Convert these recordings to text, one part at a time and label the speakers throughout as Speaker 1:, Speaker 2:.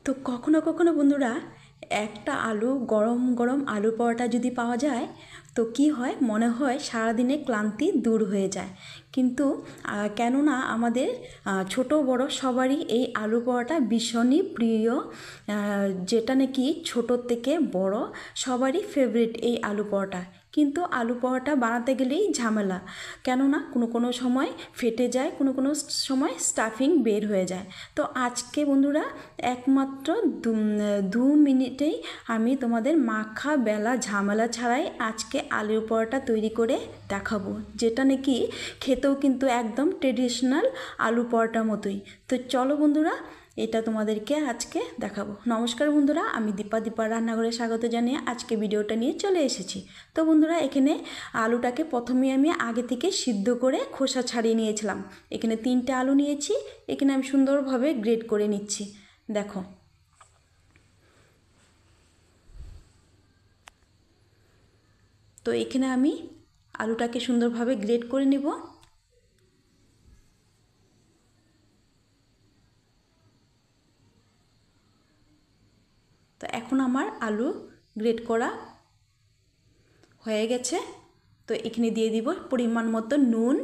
Speaker 1: তো কখনো কখনো বন্ধুরা একটা আলু গরম গরম আলু পরোটা যদি পাওয়া যায় তো কি হয় মনে হয় সারাদিনে ক্লান্তি দূর হয়ে যায়। কিন্তু কেননা আমাদের ছোট বড় সবারই এই আলু পরোটা ভীষণই প্রিয়, যেটা নাকি ছোটোর থেকে বড় সবারই ফেভারিট এই আলু পরোটা। কিন্তু আলু পরোটা বানাতে গেলেই ঝামেলা, কেননা কোনো কোনো সময় ফেটে যায়, কোনো কোনো সময় স্টাফিং বের হয়ে যায়। তো আজকে বন্ধুরা একমাত্র 2 মিনিটেই আমি তোমাদের মাখা বেলা ঝামেলা ছাড়াই আজকে আলুর পরোটা তৈরি করে দেখাবো, যেটা নাকি খেতেও কিন্তু একদম ট্রেডিশনাল আলু পরোটার মতোই। তো চলো বন্ধুরা এটা তোমাদেরকে আজকে দেখাবো। নমস্কার বন্ধুরা, আমি দীপা রান্নাঘরে স্বাগত জানিয়ে আজকে ভিডিওটা নিয়ে চলে এসেছি। তো বন্ধুরা এখানে আলুটাকে প্রথমে আমি আগে থেকে সিদ্ধ করে খোসা ছাড়িয়ে নিয়েছিলাম। এখানে 3টে আলু নিয়েছি, এখানে আমি সুন্দরভাবে গ্রেড করে নিচ্ছি। দেখো তো এখানে আমি আলুটাকে সুন্দরভাবে গ্রেড করে নেব। তো এখন আমার আলু গ্রেড করা হয়ে গেছে। তো এখানে দিয়ে দিব পরিমাণ মতো নুন,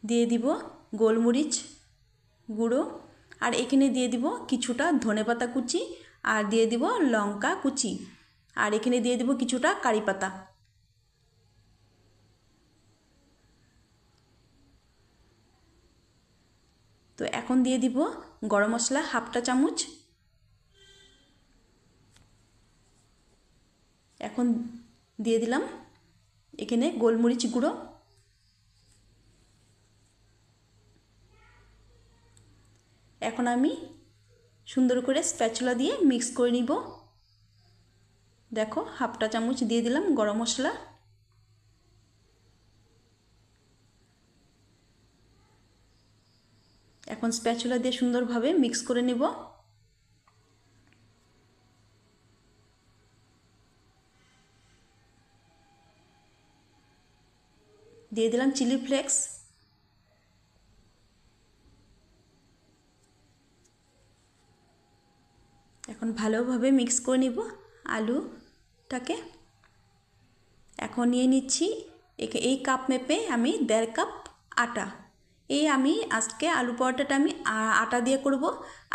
Speaker 1: দিয়ে দিব গোলমরিচ গুঁড়ো, আর এখানে দিয়ে দিব কিছুটা ধনেপাতা কুচি, আর দিয়ে দিব লঙ্কা কুচি, আর এখানে দিয়ে দিব কিছুটা কারি পাতা। তো এখন দিয়ে দিব গরম মশলা 1/2 চামচ। এখন দিয়ে দিলাম এখানে গোলমরিচ গুঁড়ো, এখন আমি সুন্দর করে স্প্যাচুলা দিয়ে মিক্স করে নিব। দেখো 1/2 চামচ দিয়ে দিলাম গরম মশলা। এখন স্প্যাচুলা দিয়ে সুন্দরভাবে মিক্স করে নিব। দিয়ে দিলাম চিলি ফ্লেক্স, এখন ভালোভাবে মিক্স করে নিব আলুটাকে। এখন নিয়ে নিচ্ছি এই কাপ মেপে আমি 1.5 কাপ আটা। এই আমি আজকে আলু পরোটাটা আমি আটা দিয়ে করব।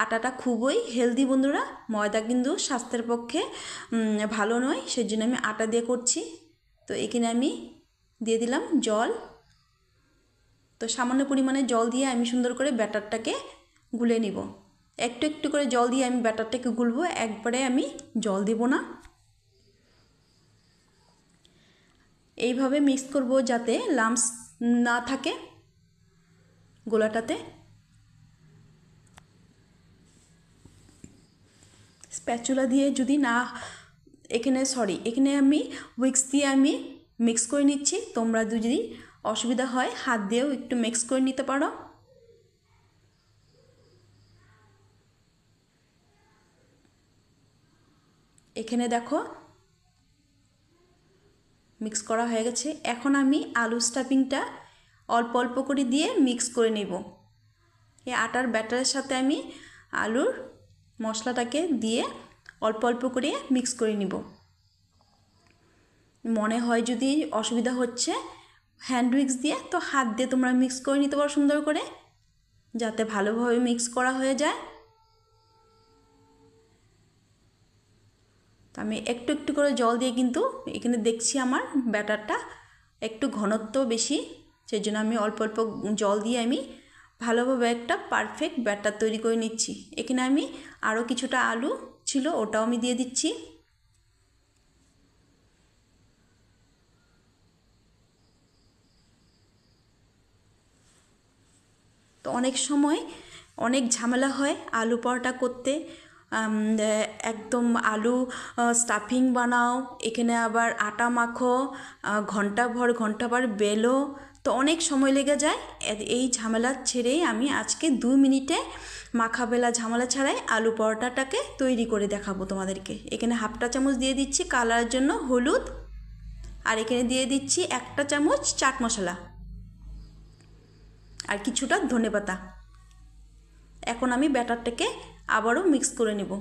Speaker 1: আটাটা খুবই হেলদি বন্ধুরা, ময়দা কিন্তু স্বাস্থ্যের পক্ষে ভালো নয়, সেজন্য আমি আটা দিয়ে করছি। তো এখানে আমি দিয়ে দিলাম জল। তো সামান্য পরিমাণে জল দিয়ে আমি সুন্দর করে ব্যাটারটাকে গুলে নিব। একটু একটু করে জল দিয়ে আমি ব্যাটারটাকে গুলবো, একবারে আমি জল দেব না। এইভাবে মিক্স করব যাতে লাম্পস না থাকে গোলাটাতে। স্প্যাচুলা দিয়ে যদি না এখানে আমি উইক্স দিয়ে আমি মিক্স করে নিচ্ছি। তোমরা যদি অসুবিধা হয় হাত দিয়েও একটু মিক্স করে নিতে পারো। এখানে দেখো মিক্স করা হয়ে গেছে। এখন আমি আলু স্টাফিংটা অল্প অল্প করে দিয়ে মিক্স করে নেব। এই আটার ব্যাটারের সাথে আমি আলুর মশলাটাকে দিয়ে অল্প অল্প করে মিক্স করে নিব। মনে হয় যদি অসুবিধা হচ্ছে হ্যান্ড উইক্স দিয়ে, তো হাত দিয়ে তোমরা মিক্স করে নিতে পারো সুন্দর করে, যাতে ভালোভাবে মিক্স করা হয়ে যায়। তো আমি একটু একটু করে জল দিয়ে কিন্তু এখানে দেখছি আমার ব্যাটারটা একটু ঘনত্ব বেশি, সেই জন্য আমি অল্প অল্প জল দিয়ে আমি ভালোভাবে একটা পারফেক্ট ব্যাটার তৈরি করে নিচ্ছি। এখানে আমি আরও কিছুটা আলু ছিল ওটাও আমি দিয়ে দিচ্ছি। তো অনেক সময় অনেক ঝামেলা হয় আলু পরোটা করতে, একদম আলু স্টাফিং বানাও, এখানে আবার আটা মাখো, ঘন্টাভর বেলো, তো অনেক সময় লেগে যায়। এই ঝামেলা ছেড়েই আমি আজকে 2 মিনিটে মাখা বেলা ঝামেলা ছাড়াই আলু পরোটাটাকে তৈরি করে দেখাবো তোমাদেরকে। এখানে 1/2 চামচ দিয়ে দিচ্ছি কালারের জন্য হলুদ, আর এখানে দিয়ে দিচ্ছি 1 চামচ চাট মশলা, আর কিছুটা ধনেপাতা। এখন আমি ব্যাটারটাকে আবারও মিক্স করে নেব।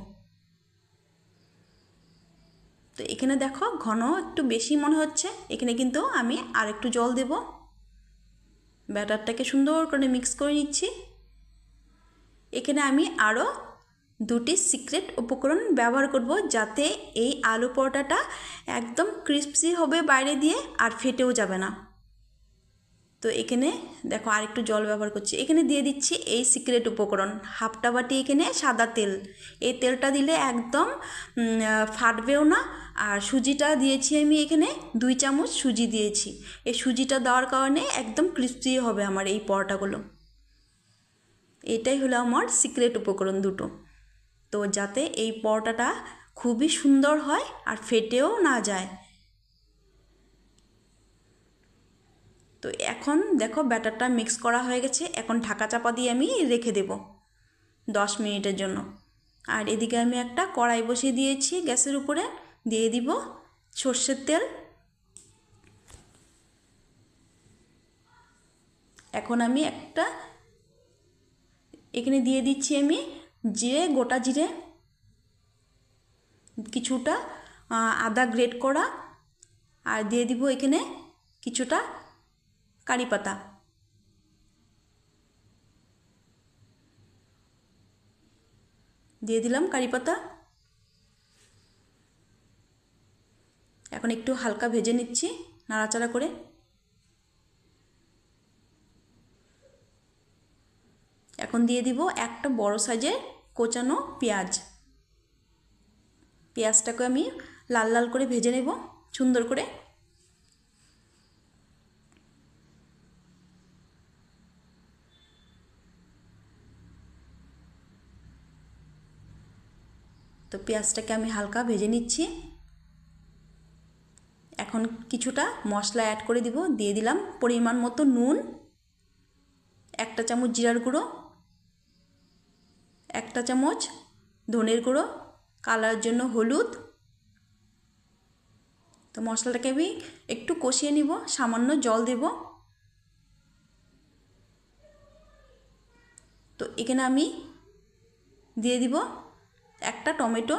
Speaker 1: তো এখানে দেখো ঘন একটু বেশি মনে হচ্ছে, এখানে কিন্তু আমি আর একটু জল দেব। ব্যাটারটাকে সুন্দর করে মিক্স করে নিচ্ছি। এখানে আমি আরও দুটি সিক্রেট উপকরণ ব্যবহার করব, যাতে এই আলু পরোটাটা একদম ক্রিস্পি হবে বাইরে দিয়ে আর ফেটেও যাবে না। তো এখানে দেখো আরেকটু জল ব্যবহার করছি। এখানে দিয়ে দিচ্ছি এই সিক্রেট উপকরণ, হাফটা বাটি এখানে সাদা তেল। এই তেলটা দিলে একদম ফাটবেও না। আর সুজিটা দিয়েছি আমি এখানে 2 চামচ সুজি দিয়েছি। এই সুজিটা দেওয়ার কারণে একদম ক্রিস্পি হবে আমার এই পরোটাগুলো। এটাই হলো আমার সিক্রেট উপকরণ দুটো, তো যাতে এই পরোটাটা খুবই সুন্দর হয় আর ফেটেও না যায়। তো এখন দেখো ব্যাটারটা মিক্স করা হয়ে গেছে। এখন ঢাকা চাপা দিয়ে আমি রেখে দেব 10 মিনিটের জন্য। আর এদিকে আমি একটা কড়াই বসিয়ে দিয়েছি গ্যাসের উপরে, দিয়ে দিব সর্ষের তেল। এখন আমি এখানে দিয়ে দিচ্ছি আমি জিরে, গোটা জিরে, কিছুটা আদা গ্রেট করা, আর দিয়ে দিব এখানে কিছুটা কারি পাতা। দিয়ে দিলাম কারি পাতা। এখন একটু হালকা ভেজে নিচ্ছি নাড়াচাড়া করে। এখন দিয়ে দিব একটা বড় সাইজের কোচানো পেঁয়াজ। পেঁয়াজটাকে আমি লাল লাল করে ভেজে নেব সুন্দর করে। তো পেঁয়াজটাকে আমি হালকা ভেজে নিচ্ছি। এখন কিছুটা মশলা অ্যাড করে দিব। দিয়ে দিলাম পরিমাণ মতো নুন, 1 চামচ জিরার গুঁড়ো, 1 চামচ ধনের গুঁড়ো, কালার জন্য হলুদ। তো মশলাটাকে আমি একটু কষিয়ে নিব, সামান্য জল দেব। তো এখানে আমি দিয়ে দিব একটা টমেটো।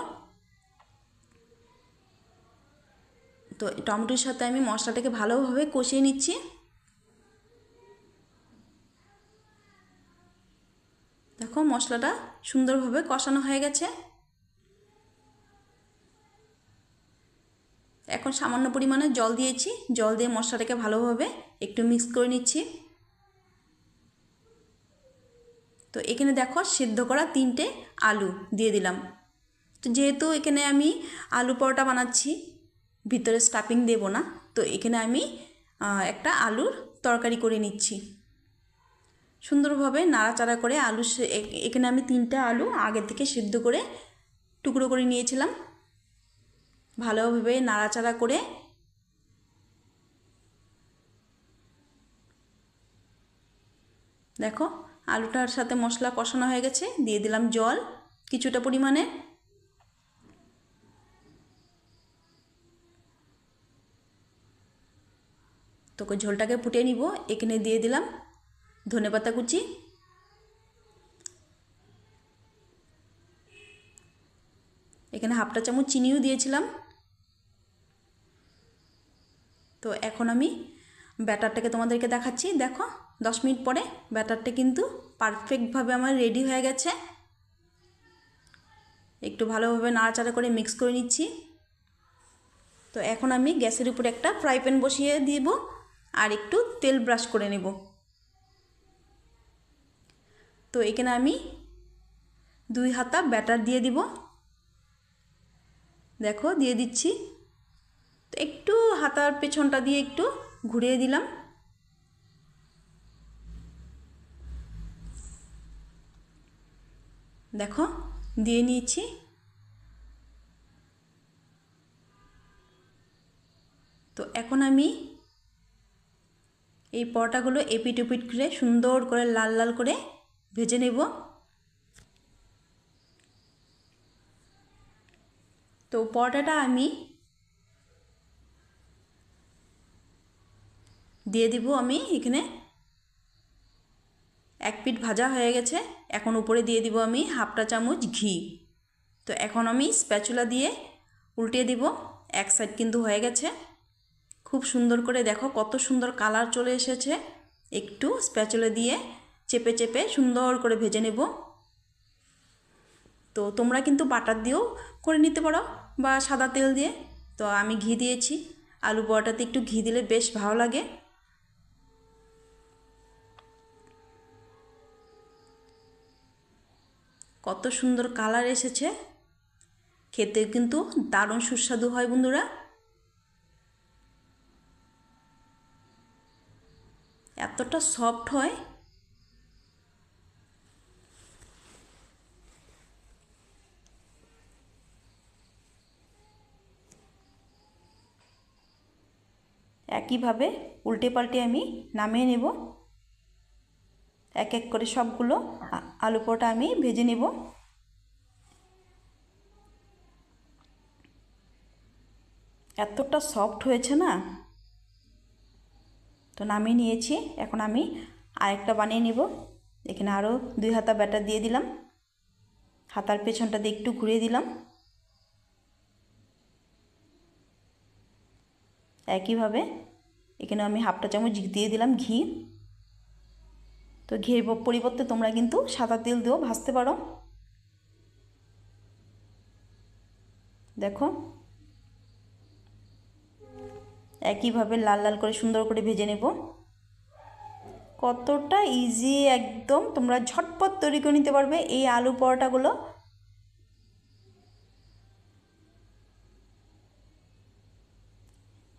Speaker 1: তো টমেটোর সাথে আমি মশলাটাকে ভালোভাবে কষিয়ে নিচ্ছি। দেখো মশলাটা সুন্দরভাবে কষানো হয়ে গেছে। এখন সামান্য পরিমাণে জল দিয়েছি, জল দিয়ে মশলাটাকে ভালোভাবে একটু মিক্স করে নিচ্ছি। তো এখানে দেখো সিদ্ধ করা 3টে আলু দিয়ে দিলাম। তো যেহেতু এখানে আমি আলু পরোটা বানাচ্ছি, ভিতরে স্টাফিং দেব না, তো এখানে আমি একটা আলুর তরকারি করে নিচ্ছি। সুন্দরভাবে নাড়াচাড়া করে এখানে আমি 3টে আলু আগে থেকে সিদ্ধ করে টুকরো করে নিয়েছিলাম। ভালোভাবে নাড়াচাড়া করে দেখো আলুটার সাথে মশলা কষানো হয়ে গেছে। দিয়ে দিলাম জল কিছুটা পরিমাণে। তোকে ঝোলটাকে ফুটিয়ে নিব। এখানে দিয়ে দিলাম ধনেপাতা কুচি, এখানে হাফটা চামচ চিনিও দিয়েছিলাম। তো এখন আমি ব্যাটারটাকে তোমাদেরকে দেখাচ্ছি। দেখো 10 মিনিট পরে ব্যাটারটা কিন্তু পারফেক্টভাবে আমার রেডি হয়ে গেছে। একটু ভালোভাবে নাড়াচাড়া করে মিক্স করে নিচ্ছি। তো এখন আমি গ্যাসের উপরে একটা ফ্রাই প্যান বসিয়ে দিব আর একটু তেল ব্রাশ করে নেব। তো এখানে আমি 2 হাতা ব্যাটার দিয়ে দিব। দেখো দিয়ে দিচ্ছি। তো একটু হাতার পেছনটা দিয়ে একটু ঘুরিয়ে দিলাম। দেখো দিয়ে নিয়েছি। তো এখন আমি এই পরোটাগুলো এপিট ওপিট করে সুন্দর করে লাল লাল করে ভেজে নেব। তো পরোটাটা আমি দিয়ে দিব আমি এখানে এক পিঠ ভাজা হয়ে গেছে। এখন উপরে দিয়ে দিব আমি হাফটা চামচ ঘি। তো এখন আমি স্প্যাচুলা দিয়ে উল্টিয়ে দিব। এক সাইড কিন্তু হয়ে গেছে। খুব সুন্দর করে দেখো কত সুন্দর কালার চলে এসেছে। একটু স্প্যাচুলা দিয়ে চেপে চেপে সুন্দর করে ভেজে নেব। তো তোমরা কিন্তু বাটার দিয়েও করে নিতে পারো বা সাদা তেল দিয়ে। তো আমি ঘি দিয়েছি। আলু পরোটাতে একটু ঘি দিলে বেশ ভালো লাগে। কত সুন্দর কালার এসেছে, খেতে কিন্তু দারুণ সুস্বাদু হয় বন্ধুরা। এতটা সফট হয়। একইভাবে উল্টে পাল্টে আমি নামিয়ে নেব। এক এক করে সবগুলো আলু পরোটা আমি ভেজে নেব। এতটা সফট হয়েছে না। তো নামিয়ে নিয়েছি। এখন আমি আরেকটা বানিয়ে নেব। এখানে আরও 2 হাতা ব্যাটার দিয়ে দিলাম। হাতার পেছনটা দিয়ে একটু ঘুরিয়ে দিলাম। একইভাবে এখানে আমি হাফটা চামচ দিয়ে দিলাম ঘি। তো ঘির পরিবর্তে তোমরা কিন্তু সাদা তেল দিয়েও ভাজতে পারো। দেখো একইভাবে লাল লাল করে সুন্দর করে ভেজে নেব। কতটা ইজি, একদম তোমরা ঝটপট তৈরি করে নিতে পারবে এই আলু পরোটাগুলো।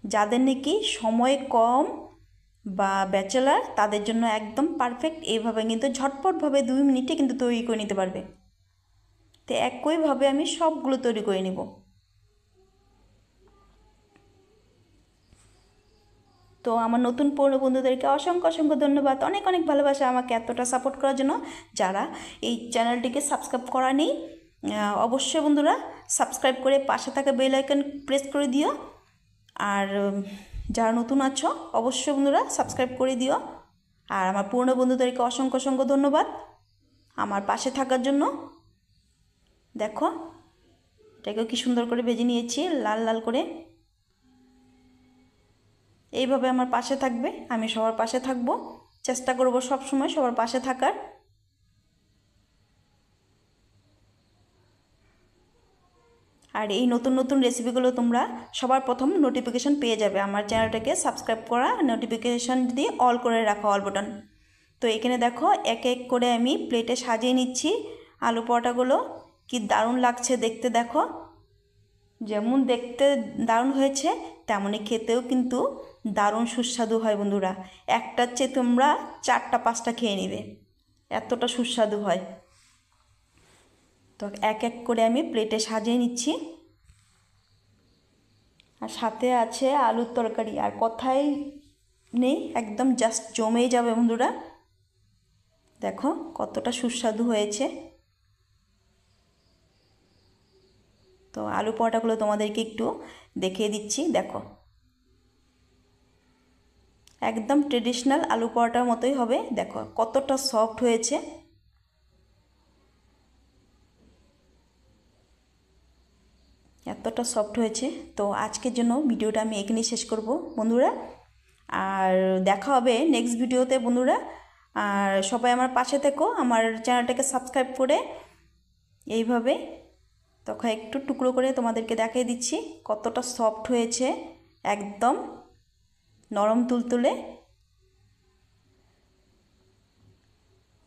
Speaker 1: যাদের নাকি সময় কম বা ব্যাচেলার, তাদের জন্য একদম পারফেক্ট। এইভাবে কিন্তু ঝটপটভাবে 2 মিনিটে কিন্তু তৈরি করে নিতে পারবে। তো একইভাবে আমি সবগুলো তৈরি করে নেব। তো আমার নতুন পুরনো বন্ধুদেরকে অসংখ্য অসংখ্য ধন্যবাদ, অনেক অনেক ভালোবাসা আমাকে এতটা সাপোর্ট করার জন্য। যারা এই চ্যানেলটিকে সাবস্ক্রাইব করা নেই, অবশ্যই বন্ধুরা সাবস্ক্রাইব করে পাশে থাকা বেল আইকন প্রেস করে দিও। আর যারা নতুন আছো অবশ্যই বন্ধুরা সাবস্ক্রাইব করে দিও। আর আমার পুরনো বন্ধুদেরকে অসংখ্য অসংখ্য ধন্যবাদ আমার পাশে থাকার জন্য। দেখো এটাকেও কি সুন্দর করে ভেজে নিয়েছি লাল লাল করে। এইভাবে আমার পাশে থাকবে, আমি সবার পাশে থাকব। চেষ্টা করব সব সময় সবার পাশে থাকার। আর এই নতুন নতুন রেসিপিগুলো তোমরা সবার প্রথম নোটিফিকেশান পেয়ে যাবে। আমার চ্যানেলটাকে সাবস্ক্রাইব করা, নোটিফিকেশান দিয়ে অল করে রাখো, অল বাটন। তো এখানে দেখো এক এক করে আমি প্লেটে সাজিয়ে নিচ্ছি আলু পরোটাগুলো। কি দারুণ লাগছে দেখতে। দেখো যেমন দেখতে দারুণ হয়েছে, তেমনই খেতেও কিন্তু দারুণ সুস্বাদু হয় বন্ধুরা। একটার চেয়ে তোমরা 4টা 5টা খেয়ে নেবে, এতটা সুস্বাদু হয়। তো এক এক করে আমি প্লেটে সাজিয়ে নিচ্ছি। আর সাথে আছে আলুর তরকারি, আর কথাই নেই, একদম জাস্ট জমেই যাবে বন্ধুরা। দেখো কতটা সুস্বাদু হয়েছে। তো আলু পরোটাগুলো তোমাদেরকে একটু দেখিয়ে দিচ্ছি। দেখো একদম ট্রেডিশনাল আলু পরোটার মতোই হবে। দেখো কতটা সফট হয়েছে। এতটা সফট হয়েছে। তো আজকের জন্য ভিডিওটা আমি এখানেই শেষ করব বন্ধুরা। আর দেখা হবে নেক্সট ভিডিওতে বন্ধুরা। আর সবাই আমার পাশে থেকো, আমার চ্যানেলটাকে সাবস্ক্রাইব করে। এইভাবে তখন একটু টুকরো করে তোমাদেরকে দেখিয়ে দিচ্ছি কতটা সফট হয়েছে, একদম নরম তুলতুলে।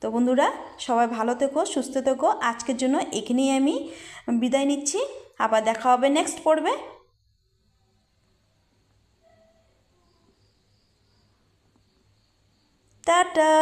Speaker 1: তো বন্ধুরা সবাই ভালো থেকো, সুস্থ থেকো। আজকের জন্য এখানেই আমি বিদায় নিচ্ছি। আবার দেখা হবে নেক্সট পর্বে। টাটা।